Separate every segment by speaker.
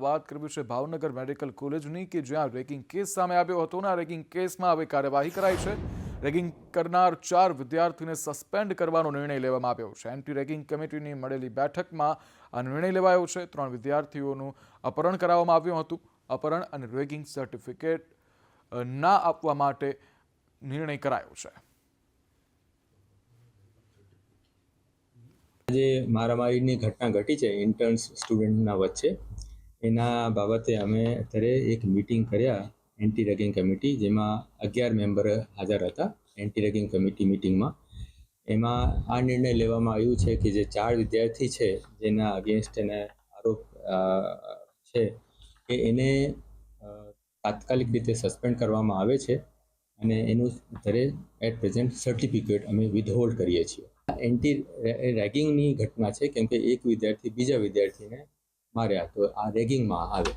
Speaker 1: વાત કરવી છે ભાવનગર મેડિકલ કોલેજની કે જ્યાં રેગિંગ કેસ સામે આવ્યો હતો અને આ રેગિંગ કેસમાં હવે કાર્યવાહી કરાઈ છે। રેગિંગ કરનાર 4 વિદ્યાર્થીઓને સસ્પેન્ડ કરવાનો નિર્ણય લેવામાં આવ્યો છે। એન્ટી રેગિંગ કમિટીની મળેલી બેઠકમાં આ નિર્ણય લેવાયો છે। 3 વિદ્યાર્થીઓનું અપહરણ કરાવવામાં આવ્યું હતું। અપહરણ અને રેગિંગ સર્ટિફિકેટ ના આપવા માટે નિર્ણય કરાયો છે।
Speaker 2: જે મારામારીની ઘટના ઘટી છે ઇન્ટર્ન્સ સ્ટુડન્ટના વચ્ચે એના બાબતે અમે અત્યારે એક મીટિંગ કર્યા એન્ટી રેગિંગ કમિટી જેમાં 11 મેમ્બર હાજર હતા એન્ટી રેગિંગ કમિટી મીટિંગમાં। એમાં આ નિર્ણય લેવામાં આવ્યું છે કે જે 4 વિદ્યાર્થી છે જેના અગેન્સ્ટ એને આરોપ છે કે એને તાત્કાલિક રીતે સસ્પેન્ડ કરવામાં આવે છે અને એનું અત્યારે એટ પ્રેઝન્ટ સર્ટિફિકેટ અમે વિથહોલ્ડ કરીએ છીએ। એન્ટી રેગિંગની ઘટના છે કેમ કે એક વિદ્યાર્થી બીજા વિદ્યાર્થીને માર્યા તો આ રેગિંગમાં આવે।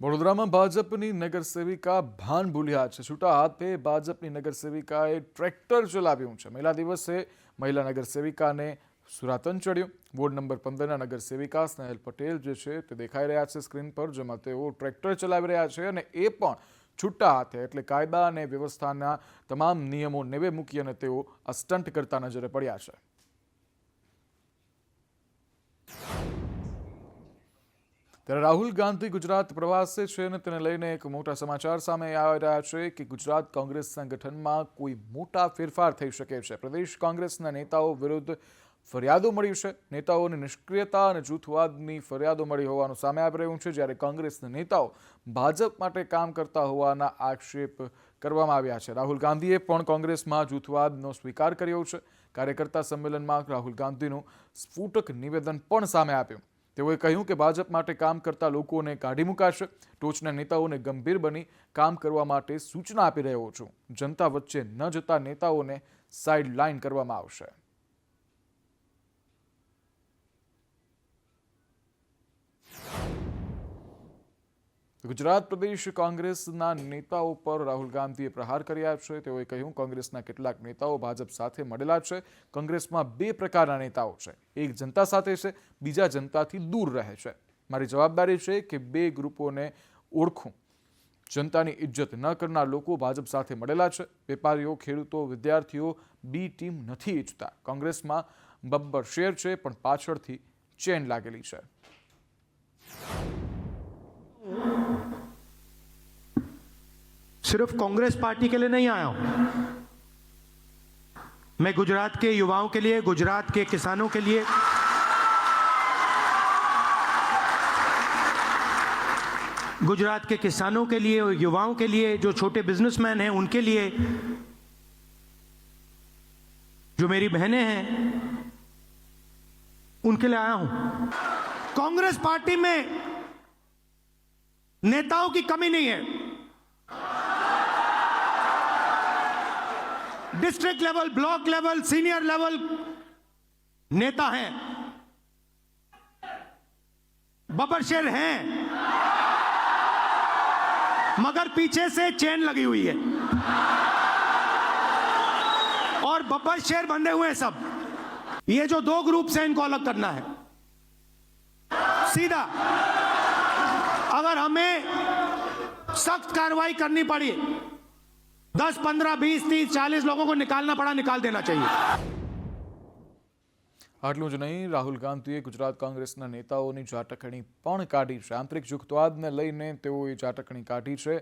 Speaker 1: વડોદરામાં ભાજપની નગરસેવિકા ભાન ભૂલ્યા છે। છૂટા હાથે ભાજપની નગરસેવિકાએ ટ્રેક્ટર ચલાવ્યું છે। મહિલા દિવસે મહિલા નગરસેવિકાને સુરાતન ચડ્યું। વોર્ડ નંબર 15ના નગરસેવિકા સ્નેહલ પટેલ જે છે તે દેખાઈ રહ્યા છે સ્ક્રીન પર, જેમાં તેઓ ટ્રેક્ટર ચલાવી રહ્યા છે અને એ પણ છૂટા હાથે, એટલે કાયદા અને વ્યવસ્થાના તમામ નિયમો નેવે મૂકી અને તેઓ આ સ્ટન્ટ કરતા નજરે પડ્યા છે। ત્યારે રાહુલ ગાંધી ગુજરાત પ્રવાસે છે અને તેને લઈને એક મોટા સમાચાર સામે આવી રહ્યા છે કે ગુજરાત કોંગ્રેસ સંગઠનમાં કોઈ મોટા ફેરફાર થઈ શકે છે। પ્રદેશ કોંગ્રેસના નેતાઓ વિરુદ્ધ ફરિયાદો મળી છે। નેતાઓની નિષ્ક્રિયતા અને જૂથવાદની ફરિયાદો મળી હોવાનું સામે આવી રહ્યું છે, જ્યારે કોંગ્રેસના નેતાઓ ભાજપ માટે કામ કરતા હોવાના આક્ષેપ કરવામાં આવ્યા છે। રાહુલ ગાંધીએ પણ કોંગ્રેસમાં જૂથવાદનો સ્વીકાર કર્યો છે। કાર્યકર્તા સંમેલનમાં રાહુલ ગાંધીનું સ્ફોટક નિવેદન પણ સામે આવ્યું। તેઓએ કહ્યું કે ભાજપ માટે કામ કરતા લોકોને કાઢી મુકાશે। ટોચના નેતાઓને ગંભીર બની કામ કરવા માટે સૂચના આપી રહ્યો છું। જનતા વચ્ચે ન જતા નેતાઓને સાઇડ લાઇન કરવામાં આવશે। ગુજરાત પ્રદેશ કોંગ્રેસના નેતાઓ પર રાહુલ ગાંધીએ પ્રહાર કર્યા છે। તેઓએ કહ્યું કોંગ્રેસના કેટલાક નેતાઓ ભાજપ સાથે મળેલા છે। કોંગ્રેસમાં 2 પ્રકારના નેતાઓ છે, એક જનતા સાથે છે, બીજા જનતાથી દૂર રહે છે। મારી જવાબદારી છે કે 2 ગ્રુપોને ઓળખું। જનતાની ઇજ્જત ન કરનાર લોકો ભાજપ સાથે મળેલા છે। વેપારીઓ, ખેડૂતો, વિદ્યાર્થીઓ બી ટીમ નથી ઈચ્છતા। કોંગ્રેસમાં બબ્બર શેર છે પણ પાછળથી ચેન લાગેલી છે।
Speaker 3: सिर्फ कांग्रेस पार्टी के लिए नहीं आया हूं। मैं गुजरात के युवाओं के लिए, गुजरात के किसानों के लिए, गुजरात के किसानों के लिए, युवाओं के लिए, जो छोटे बिजनेसमैन हैं उनके लिए, जो मेरी बहनें हैं उनके लिए आया हूं। कांग्रेस पार्टी में नेताओं की कमी नहीं है। District level, block level, senior level नेता हैं, बब्बरशेर हैं, मगर पीछे से चेन लगी हुई है और बब्बरशेर बंधे हुए हैं सब। ये जो 2 ग्रुप से इनको अलग करना है सीधा। अगर हमें सख्त कार्रवाई करनी पड़ी, 10, 15, 20, 30, 40 लोगों को निकालना पड़ा, निकाल देना चाहिए।
Speaker 1: આટલું જ નહીં, રાહુલ ગાંધીએ ગુજરાત કોંગ્રેસના નેતાઓની ઝાટકણી પણ કાઢી છે। આંતરિક જૂથવાદને લઈને તેઓએ ઝાટકણી કાઢી છે।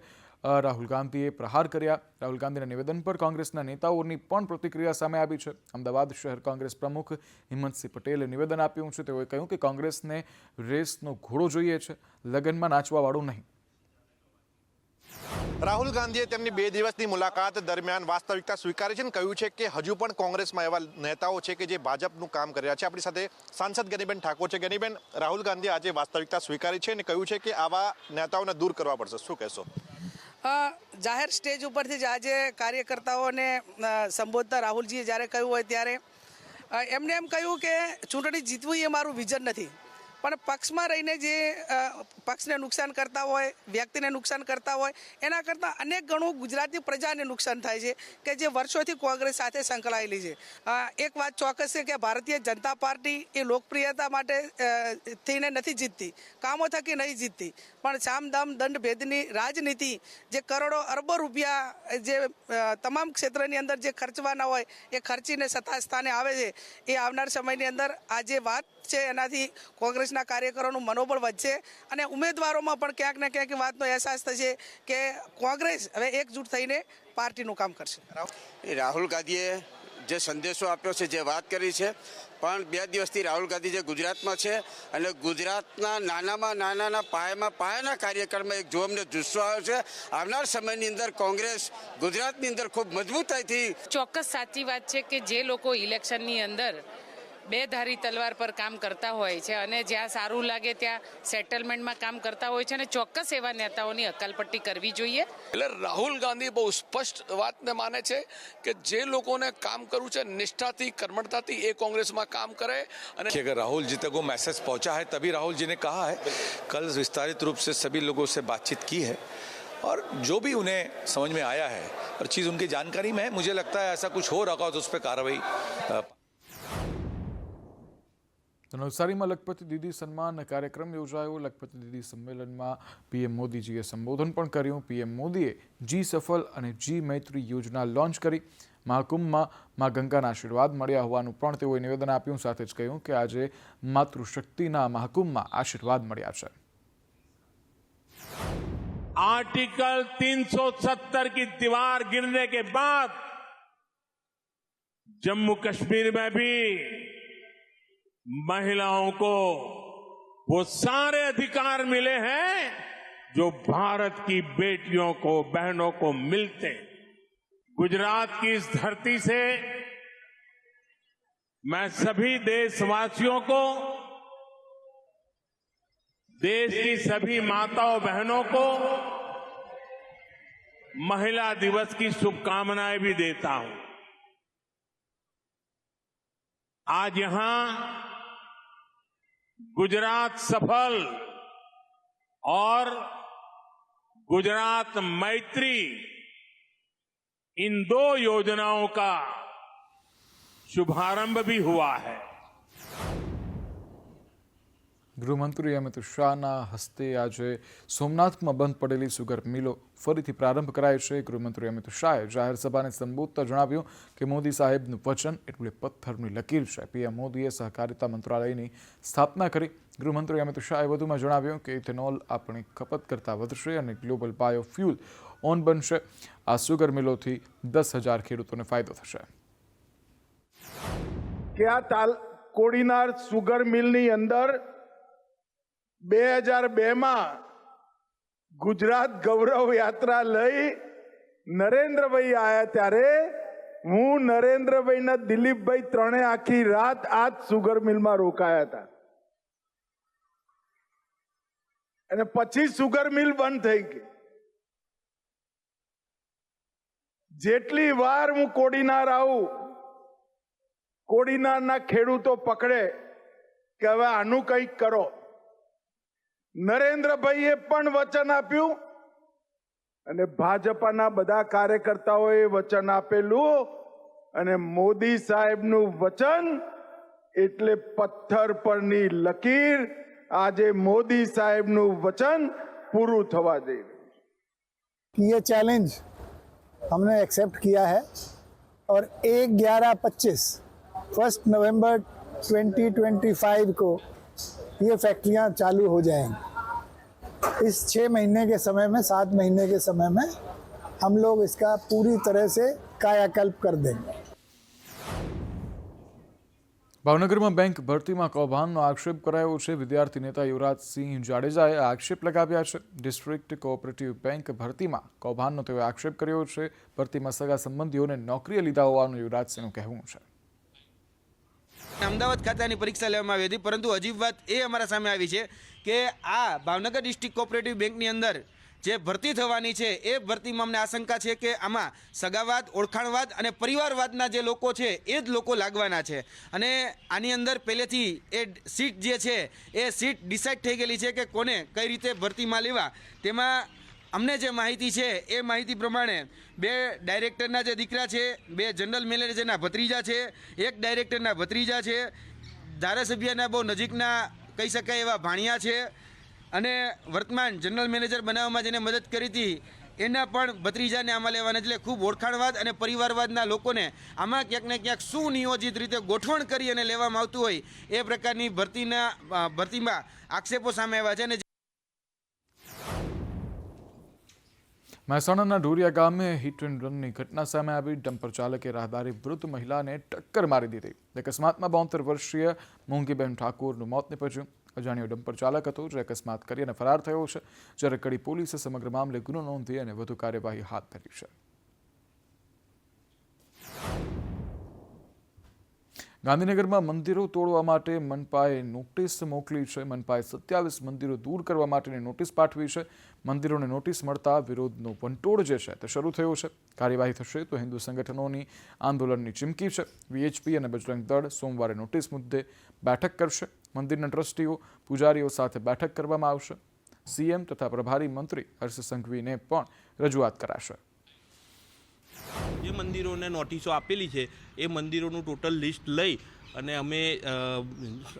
Speaker 1: રાહુલ ગાંધીએ પ્રહાર કર્યા। રાહુલ ગાંધીના નિવેદન પર કોંગ્રેસના નેતાઓની પણ પ્રતિક્રિયા સામે આવી છે। અમદાવાદ શહેર કોંગ્રેસ પ્રમુખ હિંમતસિંહ પટેલે નિવેદન આપ્યું છે। તેઓએ કહ્યું કે કોંગ્રેસને રેસનો ઘોડો જોઈએ છે, લગ્નમાં નાચવાવાળું નહીં।
Speaker 4: રાહુલ ગાંધીએ તેમની 2 દિવસની મુલાકાત દરમિયાન વાસ્તવિકતા સ્વીકારી છે અને કહ્યું છે કે હજુ પણ કોંગ્રેસમાં એવા નેતાઓ છે કે જે ભાજપનું કામ કરી રહ્યા છે। આપણી સાથે સાંસદ ગનીબેન ઠાકોર છે। ગનીબેન, રાહુલ ગાંધીએ આજે વાસ્તવિકતા સ્વીકારી છે અને કહ્યું છે કે આવા નેતાઓને દૂર કરવા પડશે, શું કહેશો?
Speaker 5: જાહેર સ્ટેજ ઉપરથી જ આજે કાર્યકર્તાઓને સંબોધતા રાહુલજીએ જ્યારે કહ્યું હોય ત્યારે એમને એમ કહ્યું કે ચૂંટણી જીતવું એ મારું વિઝન નથી, પણ પક્ષમાં રહીને જે પક્ષને નુકસાન કરતા હોય, વ્યક્તિને નુકસાન કરતા હોય, એના કરતાં અનેક ગણું ગુજરાતની પ્રજાને નુકસાન થાય છે કે જે વર્ષોથી કોંગ્રેસ સાથે સંકળાયેલી છે. એક વાત ચોક્કસ છે કે ભારતીય જનતા પાર્ટી એ લોકપ્રિયતા માટે થઈને નથી જીતતી, કામો થકી નહીં જીતતી, પણ સામદામ દંડ ભેદની રાજનીતિ જે કરોડો અરબો રૂપિયા જે તમામ ક્ષેત્રની અંદર જે ખર્ચવાના હોય એ ખર્ચીને સત્તા સ્થાને આવે છે. એ આવનાર સમયની અંદર આ જે વાત છે એનાથી કોંગ્રેસના કાર્યકરોનું મનોબળ વધશે અને ઉમેદવારોમાં પણ ક્યાંક ને ક્યાંક વાતનો અહેસાસ થશે કે કોંગ્રેસ હવે એકજૂટ થઈને પાર્ટીનું કામ કરશે.
Speaker 6: રાહુલ ગાંધીએ જે સંદેશો આપ્યો છે, જે વાત કરી છે, પણ 2 દિવસથી રાહુલ ગાંધી જે ગુજરાતમાં છે અને ગુજરાતના નાનામાં નાના પાયાના કાર્યક્રમમાં એક જોમને જુસ્સો આવ્યો છે. આવનાર સમયની અંદર કોંગ્રેસ ગુજરાતની અંદર ખૂબ મજબૂતાઈથી.
Speaker 7: ચોક્કસ સાચી વાત છે કે જે લોકો ઇલેક્શનની અંદર બે ધારી તલવાર પર કામ કરતા હોય છે અને જ્યાં સારું લાગે ત્યાં સેટલમેન્ટમાં કામ કરતા હોય છે અને ચોક્કસ એવા નેતાઓની હકાલપટ્ટી કરવી જોઈએ.
Speaker 8: એટલે રાહુલ ગાંધી બહુ સ્પષ્ટ વાતને માને છે કે જે લોકોને કામ કરવું છે નિષ્ઠાથી, कर्मठताથી એ કોંग्रेसમાં काम करे. અને
Speaker 9: कि अगर राहुल जी तक वो मैसेज पहुंचा है तभी राहुल जी ने कहा है. कल विस्तारित रूप से सभी लोगों से बातचीत की है और जो भी उन्हें समझ में आया है और चीज़ उनकी जानकारी में है, मुझे लगता है ऐसा कुछ हो रहा हो तो उस पर कार्रवाई.
Speaker 1: તો નવસારીમાં લખપતિ દીદી સન્માન કાર્યક્રમ યોજાયો. લખપતિ દીદી સંમેલનમાં પીએમ મોદીજીએ સંબોધન પણ કર્યું. પીએમ મોદીએ જી સફલ અને જી મૈત્રી યોજના લોન્ચ કરી. મહાકુંભમાં મા ગંગાના આશીર્વાદ મળ્યા હોવાનું પણ તેઓએ નિવેદન આપ્યું. સાથે જ કહ્યું કે આજે માતૃશક્તિના મહાકુંભમાં આશીર્વાદ મળ્યા છે.
Speaker 10: आर्टिकल 370 की दीवार गिरने के बाद जम्मू कश्मीर में भी महिलाओं को वो सारे अधिकार मिले हैं जो भारत की बेटियों को, बहनों को मिलते. गुजरात की इस धरती से मैं सभी देशवासियों को, देश की सभी माताओं बहनों को महिला दिवस की शुभकामनाएं भी देता हूं. आज यहां गुजरात सफल और गुजरात मैत्री इन 2 योजनाओं का शुभारंभ भी हुआ है.
Speaker 1: ગૃહમંત્રી અમિત શાહના હસ્તે આજે સોમનાથમાં બંધ પડેલી સુગર મિલો ફરીથી પ્રારંભ કરાય છે. ગૃહમંત્રી અમિત શાહે જાહેર સભાને સંબોધતા જણાવ્યું કે મોદી સાહેબનું વચન એટલે પથ્થરની લકીર છે. પીએમ મોદીએ સહકારિતા મંત્રાલયની સ્થાપના કરી. ગૃહમંત્રી અમિત શાહે વધુમાં જણાવ્યું કે ઇથેનોલ આપણી ખપત કરતાં વધશે અને ગ્લોબલ બાયોફ્યુલ ઓન બનશે. આ સુગર મિલોથી 10,000 ખેડૂતોને ફાયદો થશે.
Speaker 11: કે આ કોડીનાર સુગર મિલની અંદર 2002માં ગુજરાત ગૌરવ યાત્રા લઈ નરેન્દ્રભાઈ આયા ત્યારે હું નરેન્દ્રભાઈ ને દિલીપભાઈ ત્રણે આખી રાત આ સુગર મિલમાં રોકાયા હતા અને પછી સુગર મિલ બંધ થઈ ગઈ. જેટલી વાર હું કોડીનાર આવું, કોડીનારના ખેડૂતો પકડે કે હવે આનું કંઈક કરો. નરેન્દ્રભાઈએ પણ વચન આપ્યું અને ભાજપાના બધા કાર્યકર્તાઓએ વચન આપેલું અને મોદી સાહેબનું વચન એટલે પથ્થર પરની લકીર. આજે મોદી સાહેબનું વચન પૂરું થવા જઈ રહ્યું છે.
Speaker 12: ये चैलेंज हमने एक्सेप्ट किया है और 1/11/25 1 नवंबर 2025 को ये फैक्ट्रियां चालू हो जाएंगी. इस 6 महीने के समय में, 7 महीने के समय में हम लोग इसका पूरी तरह से कायाकल्प कर देंगे.
Speaker 1: ભાવનગરમાં બેંક ભરતીમાં કૌભાંડનો આક્ષેપ કરાયો છે. વિદ્યાર્થી નેતા યુવરાજસિંહ જાડેજાએ આક્ષેપ લગાવ્યા છે. ડિસ્ટ્રિક્ટ કોઓપરેટિવ બેંક ભરતીમાં કૌભાંડનો તેઓએ આક્ષેપ કર્યો છે. ભરતીમાં સગા સંબંધીઓને નોકરીએ લીધા હોવાનું યુવરાજસિંહનું કહેવું છે.
Speaker 13: અમદાવાદ ખાતાની પરીક્ષા લેવામાં આવી હતી, પરંતુ અજીબ વાત એ અમારા સામે આવી છે કે આ ભાવનગર ડિસ્ટ્રિક્ટ કોઓપરેટિવ બેંકની અંદર જે ભરતી થવાની છે એ ભરતીમાં અમને આશંકા છે કે આમાં સગાવાદ, ઓળખાણવાદ અને પરિવારવાદના જે લોકો છે એ જ લોકો લાગવાના છે અને આની અંદર પહેલેથી એ સીટ જે છે એ સીટ ડિસાઇડ થઈ ગયેલી છે કે કોને કઈ રીતે ભરતીમાં લેવા. તેમાં અમને જે માહિતી છે એ માહિતી પ્રમાણે 2 ડાયરેક્ટરના જે દીકરા છે, 2 જનરલ મેનેજરના ભત્રીજા છે, 1 ડાયરેક્ટરના ભત્રીજા છે, ધારાસભ્યના બહુ નજીકના કહી શકાય એવા ભાણિયા છે અને વર્તમાન જનરલ મેનેજર બનાવવામાં જેને મદદ કરી હતી એના પણ ભત્રીજાને આમાં લેવાના. એટલે ખૂબ ઓળખાણવાદ અને પરિવારવાદના લોકોને આમાં ક્યાંક ને ક્યાંક સુનિયોજિત રીતે ગોઠવણ કરી અને લેવામાં આવતું હોય એ પ્રકારની ભરતીમાં આક્ષેપો સામે આવ્યા છે. અને
Speaker 1: મહેસાણાના ઢોરિયા ગામે હિટ એન્ડ રનની ઘટના સામે આવી. ડમ્પર ચાલકે રાહદારી વૃદ્ધ મહિલાને ટક્કર મારી દીધી. અકસ્માતમાં 72 વર્ષીય મોંઘીબેન ઠાકોરનું મોત નીપજ્યું. અજાણ્યો ડમ્પર ચાલક હતો જે અકસ્માત કરી અને ફરાર થયો છે. જ્યારે કડી પોલીસે સમગ્ર મામલે ગુનો નોંધી અને વધુ કાર્યવાહી હાથ ધરી છે. ગાંધીનગરમાં મંદિરો તોડવા માટે મનપાએ નોટિસ મોકલી છે. મનપાએ 27 મંદિરો દૂર કરવા માટેની નોટિસ પાઠવી છે. મંદિરોને નોટિસ મળતા વિરોધનો વંટોળ જે છે તે શરૂ થયો છે. કાર્યવાહી થશે તો હિન્દુ સંગઠનોની આંદોલનની ચીમકી છે. વીએચપી અને બજરંગ દળ સોમવારે નોટિસ મુદ્દે બેઠક કરશે. મંદિરના ટ્રસ્ટીઓ, પૂજારીઓ સાથે બેઠક કરવામાં આવશે. સીએમ તથા પ્રભારી મંત્રી હર્ષ સંઘવીને પણ રજૂઆત કરાશે.
Speaker 14: જે મંદિરોને નોટિસો આપેલી છે એ મંદિરોનું ટોટલ લિસ્ટ લઈ અને અમે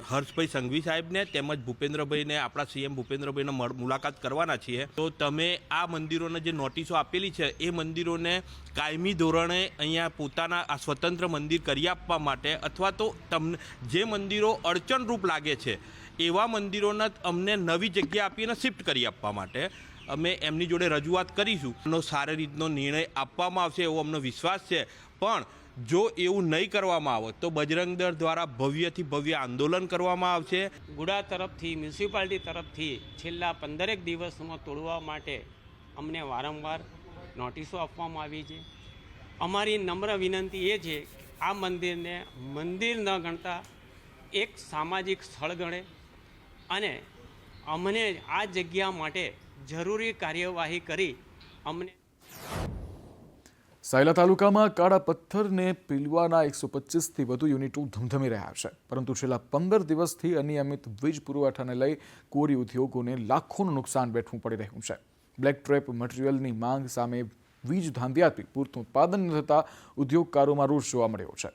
Speaker 14: હર્ષભાઈ સંઘવી સાહેબને તેમજ ભૂપેન્દ્રભાઈને, આપણા સીએમ ભૂપેન્દ્રભાઈને મુલાકાત કરવાના છીએ. તો તમે આ મંદિરોને જે નોટિસો આપેલી છે એ મંદિરોને કાયમી ધોરણે અહીંયા પોતાના આ સ્વતંત્ર મંદિર કરી આપવા માટે અથવા તો તમને જે મંદિરો અડચણરૂપ લાગે છે એવા મંદિરોને અમને નવી જગ્યા આપીને શિફ્ટ કરી આપવા માટે અમે એમની જોડે રજૂઆત કરીશું. એનો સારી રીતનો નિર્ણય આપવામાં આવશે એવો અમને વિશ્વાસ છે. પણ જો એવું નહીં કરવામાં આવે તો બજરંગ દળ દ્વારા ભવ્યથી ભવ્ય આંદોલન કરવામાં આવશે.
Speaker 15: ગુડા તરફથી, મ્યુનિસિપાલિટી તરફથી છેલ્લા 15 દિવસમાં તોડવા માટે અમને વારંવાર નોટિસો આપવામાં આવી છે. અમારી નમ્ર વિનંતી એ છે આ મંદિરને મંદિર ન ગણતા એક સામાજિક સ્થળ ગણે અને અમને આ જગ્યા માટે જરૂરી કાર્યવાહી કરી અમને.
Speaker 1: સાયલા તાલુકામાં કાળા પથ્થરને પીલવાના 125થી વધુ યુનિટો ધમધમી રહ્યા છે. પરંતુ છેલ્લા 15 દિવસથી અનિયમિત વીજ પુરવઠાને લઈ કોરી ઉદ્યોગોને લાખોનું નુકસાન વેઠવું પડી રહ્યું છે. બ્લેક ટ્રેપ મટીરિયલની માંગ સામે વીજ ધાંધિયાથી પૂરતું ઉત્પાદન ન થતા ઉદ્યોગકારોમાં રોષ જોવા મળ્યો છે.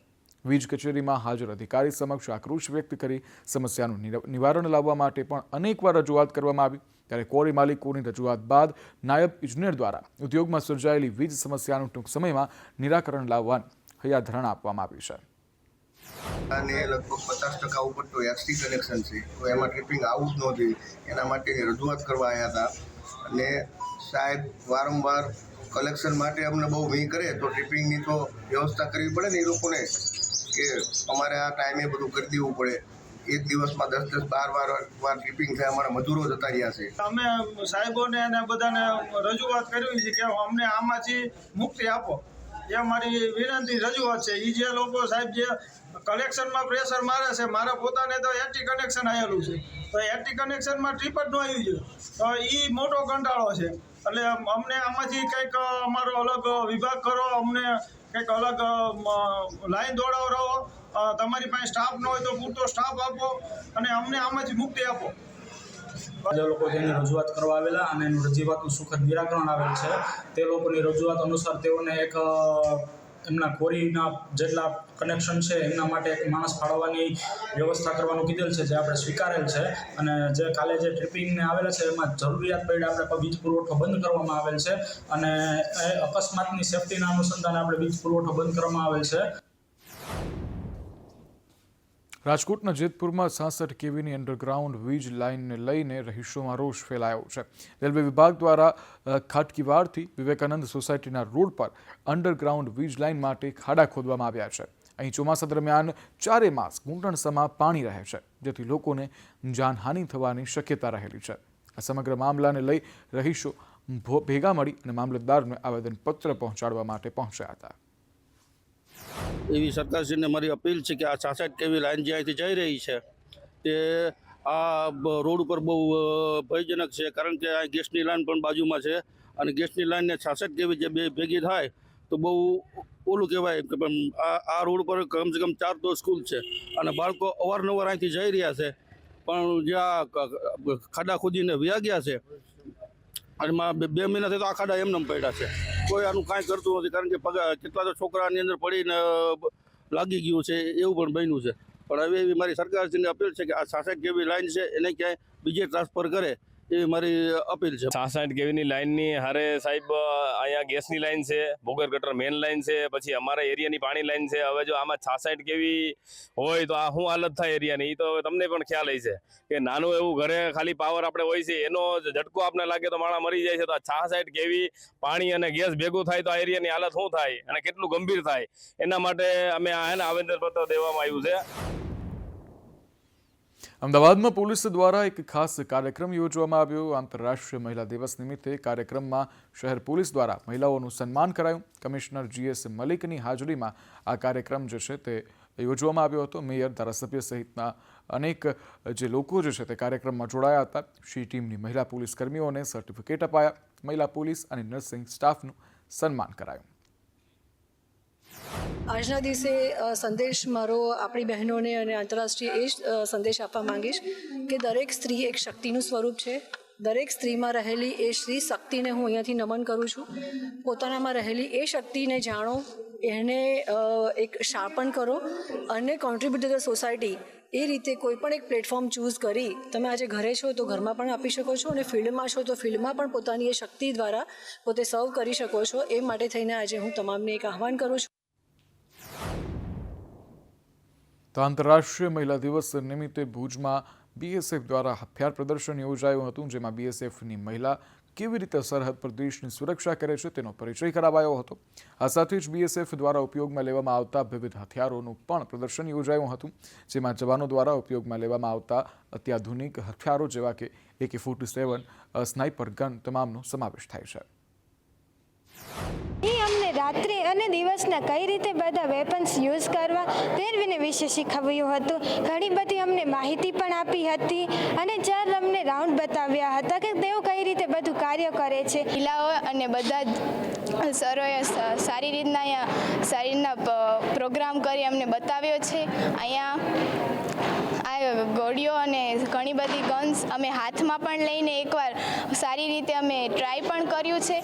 Speaker 1: વીજ કચેરીમાં હાજર અધિકારી સમક્ષ આક્રોશ વ્યક્ત કરી સમસ્યાનું નિવારણ લાવવા માટે પણ અનેકવાર રજૂઆત કરવામાં આવી. ત્યારે કોરી માલિકોની રજૂઆત બાદ નાયબ ઇજનેર દ્વારા ઉદ્યોગમાં સર્જાયેલી વીજ સમસ્યાનું ટૂંક સમયમાં નિરાકરણ લાવવાની હૈયાધારણા આપવામાં આવી છે.
Speaker 16: અને લગભગ 50% ઉપર તો એસટી કનેક્શન છે, તો એમાં ટ્રિપિંગ આવું જ ન જોઈએ એના માટેની રજૂઆત કરવા આવ્યા હતા. અને સાહેબ વારંવાર કલેક્શન માટે અમને બહુ વી કરે તો ટ્રિપિંગની તો વ્યવસ્થા કરવી પડે ને એ લોકોને, કે અમારે આ ટાઈમે બધું કરી દેવું પડે. એક દિવસમાં 10-12 વાર ટ્રિપિંગ થાય, અમારા મજૂરો જતા રહ્યા છે.
Speaker 17: અમે સાહેબોને અને બધાને રજૂઆત કરવી છે કે અમને આમાંથી મુક્તિ આપો, એ અમારી વિનંતી રજૂઆત છે. એ જે લોકો સાહેબ જે કલેક્શનમાં પ્રેશર મારે છે, મારા પોતાને તો એટી કનેક્શન આવેલું છે, તો એટી કનેક્શનમાં ટ્રીપ જ ન આવી છે, તો એ મોટો કંટાળો છે. એટલે અમને આમાંથી કંઈક અમારો અલગ વિભાગ કરો, અમને કંઈક અલગ લાઈન દોડાવો, તમારી પાસે સ્ટાફ ન હોય તો પૂરતો સ્ટાફ આપો અને અમને આમાંથી મુક્તિ આપો.
Speaker 18: જે લોકો તેની રજૂઆત કરવા આવેલા અને એની રજૂઆતનું સુખદ નિરાકરણ આવેલ છે તે લોકોની રજૂઆત અનુસાર તેઓને એક એમના કોરીના જેટલા કનેક્શન છે એમના માટે એક માણસ ફાળવવાની વ્યવસ્થા કરવાનું કીધેલ છે, જે આપણે સ્વીકારેલ છે. અને જે કાલે જે ટ્રિપિંગને આવેલા છે એમાં જરૂરિયાત પડી આપણે વીજ પુરવઠો બંધ કરવામાં આવેલ છે અને અકસ્માતની સેફટીના અનુસંધાને આપણે વીજ પુરવઠો બંધ કરવામાં આવેલ છે.
Speaker 1: રાજકોટના જેતપુરમાં 66 કેવીની અંડરગ્રાઉન્ડ વીજ લાઇનને લઈને રહીશોમાં રોષ ફેલાયો છે. રેલવે વિભાગ દ્વારા ખાટકીવાડથી વિવેકાનંદ સોસાયટીના રોડ પર અંડરગ્રાઉન્ડ વીજ લાઇન માટે ખાડા ખોદવામાં આવ્યા છે. અહીં ચોમાસા દરમિયાન 4 માસ ઘૂંટણસમાં પાણી રહે છે, જેથી લોકોને જાનહાનિ થવાની શક્યતા રહેલી છે. આ સમગ્ર મામલાને લઈ રહીશો ભેગા મળી અને મામલતદારને આવેદનપત્ર પહોંચાડવા માટે પહોંચ્યા હતા.
Speaker 19: એવી સરકારશ્રીને મારી અપીલ છે કે આ 66 કેવી લાઈન જે અહીંથી જઈ રહી છે તે આ રોડ ઉપર બહુ ભયજનક છે, કારણ કે આ ગેસની લાઈન પણ બાજુમાં છે અને ગેસની લાઈનને 66 કેવી જે બે ભેગી થાય તો બહુ ઓલું કહેવાય કે આ રોડ પર કમસે કમ 4 તો સ્કૂલ છે અને બાળકો અવારનવાર અહીંથી જઈ રહ્યા છે, પણ જ્યાં ખાડા ખોદીને વયા ગયા છે અને 2 મહિનાથી તો આ ખાડા એમને પડ્યા છે, કોઈ આનું કાંઈ કરતું નથી, કારણ કે કેટલા તો છોકરાની અંદર પડીને લાગી ગયું છે, એવું પણ બન્યું છે. પણ હવે એવી મારી સરકારશ્રીને અપીલ છે કે આ 66 કેવી લાઈન છે એને ક્યાંય બીજે ટ્રાન્સફર કરે એવી મારી અપીલ છે.
Speaker 20: 66 કેવીની લાઈનની હારે સાહેબ અહીંયા ગેસની લાઈન છે, ભોગર ગટર મેન લાઈન છે, પછી અમારા એરિયાની પાણી લાઈન છે. હવે જો આમાં 66 કેવી હોય તો આ શું હાલત થાય એરિયાની, એ તો તમને પણ ખ્યાલ હશે કે નાનું એવું ઘરે ખાલી પાવર આપણે હોય છે, એનો ઝટકો આપણે લાગે તો માણસ મરી જાય છે. તો આ 66 કેવી પાણી અને ગેસ ભેગું થાય તો આ એરિયાની હાલત શું થાય અને કેટલું ગંભીર થાય, એના માટે અમે આવેદનપત્ર દેવામાં આવ્યું છે.
Speaker 1: અમદાવાદમાં પોલીસ દ્વારા એક ખાસ કાર્યક્રમ યોજવામાં આવ્યો. આંતરરાષ્ટ્રીય મહિલા દિવસ નિમિત્તે કાર્યક્રમમાં શહેર પોલીસ દ્વારા મહિલાઓનું સન્માન કરાયું. કમિશનર GS મલિકની હાજરીમાં આ કાર્યક્રમ જે છે તે યોજવામાં આવ્યો હતો. મેયર, ધારાસભ્ય સહિતના અનેક જે લોકો જે છે તે કાર્યક્રમમાં જોડાયા હતા. શી ટીમની મહિલા પોલીસ કર્મીઓને સર્ટિફિકેટ અપાયા. મહિલા પોલીસ અને નર્સિંગ સ્ટાફનું સન્માન કરાયું.
Speaker 21: આજના દિવસે સંદેશ મારો આપણી બહેનોને અને આંતરરાષ્ટ્રીય એ સંદેશ આપવા માંગીશ કે દરેક સ્ત્રી એક શક્તિનું સ્વરૂપ છે. દરેક સ્ત્રીમાં રહેલી એ સ્ત્રી શક્તિને હું અહીંયાથી નમન કરું છું. પોતાનામાં રહેલી એ શક્તિને જાણો, એને એક શાર્પન કરો અને કોન્ટ્રીબ્યુટ ટુ ધ સોસાયટી. એ રીતે કોઈ પણ એક પ્લેટફોર્મ ચૂઝ કરી તમે આજે ઘરે છો તો ઘરમાં પણ આપી શકો છો અને ફિલ્ડમાં છો તો ફિલ્ડમાં પણ પોતાની એ શક્તિ દ્વારા પોતે સર્વ કરી શકો છો. એ માટે થઈને આજે હું તમામને એક આહ્વાન કરું છું.
Speaker 1: તો આંતરરાષ્ટ્રીય મહિલા દિવસ નિમિત્તે ભુજમાં BSF દ્વારા હથિયાર પ્રદર્શન યોજાયું હતું, જેમાં BSFની મહિલા કેવી રીતે સરહદ પર દેશની સુરક્ષા કરે છે તેનો પરિચય કરાવાયો હતો. આ સાથે જ BSF દ્વારા ઉપયોગમાં લેવામાં આવતા વિવિધ હથિયારોનું પણ પ્રદર્શન યોજાયું હતું, જેમાં જવાનો દ્વારા ઉપયોગમાં લેવામાં આવતા અત્યાધુનિક હથિયારો જેવા કે AK-47, સ્નાઇપર ગન તમામનો સમાવેશ થાય છે.
Speaker 22: અમને રાત્રે અને દિવસના કઈ રીતે બધા વેપન્સ યુઝ કરવા તે વિશે શીખવ્યું હતું. ઘણી બધી અમને માહિતી પણ આપી હતી અને 4 અમને રાઉન્ડ બતાવ્યા હતા કે તેઓ કઈ રીતે બધું કાર્ય કરે છે.
Speaker 23: મહિલાઓ અને બધા સરોએ સારી રીતના પ્રોગ્રામ કરી અમને બતાવ્યો છે. અહીંયા આ ગોળીઓ અને ઘણી બધી ગન્સ અમે હાથમાં પણ લઈને એકવાર સારી રીતે અમે ટ્રાય પણ કર્યું છે.